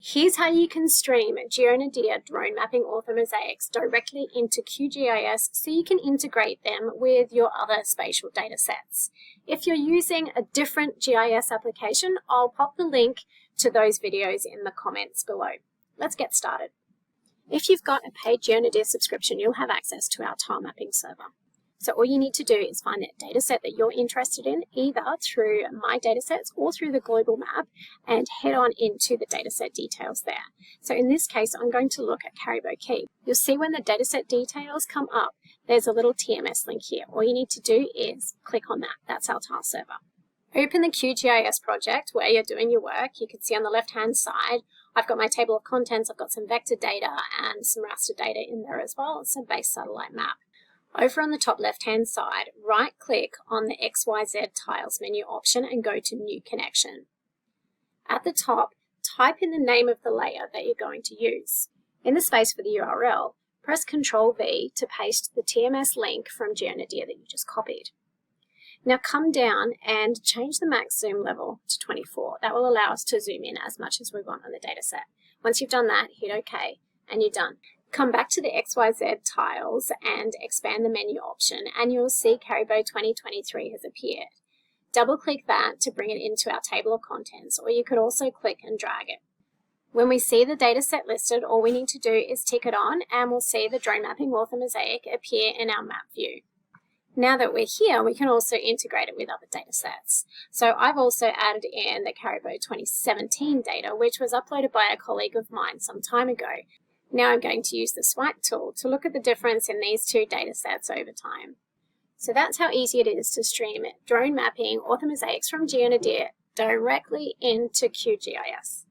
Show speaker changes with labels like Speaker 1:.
Speaker 1: Here's how you can stream GeoNadir drone mapping orthomosaics directly into QGIS so you can integrate them with your other spatial data sets. If you're using a different GIS application, I'll pop the link to those videos in the comments below. Let's get started. If you've got a paid GeoNadir subscription, you'll have access to our tile mapping server. So all you need to do is find that dataset that you're interested in, either through My Datasets or through the global map, and head on into the dataset details there. So in this case, I'm going to look at Caribou Key. You'll see when the dataset details come up, there's a little TMS link here. All you need to do is click on that. That's our tile server. Open the QGIS project where you're doing your work. You can see on the left-hand side, I've got my table of contents, I've got some vector data and some raster data in there as well. It's a base satellite map. Over on the top left-hand side, right-click on the XYZ Tiles menu option and go to New Connection. At the top, type in the name of the layer that you're going to use. In the space for the URL, press Ctrl-V to paste the TMS link from GeoNadir that you just copied. Now come down and change the max zoom level to 24. That will allow us to zoom in as much as we want on the dataset. Once you've done that, hit OK, and you're done. Come back to the XYZ tiles and expand the menu option and you'll see Caribou 2023 has appeared. Double click that to bring it into our table of contents, or you could also click and drag it. When we see the dataset listed, all we need to do is tick it on and we'll see the drone mapping orthomosaic appear in our map view. Now that we're here, we can also integrate it with other datasets. So I've also added in the Caribou 2017 data, which was uploaded by a colleague of mine some time ago. Now I'm going to use the swipe tool to look at the difference in these two datasets over time. So that's how easy it is to stream drone mapping orthomosaics from GeoNadir directly into QGIS.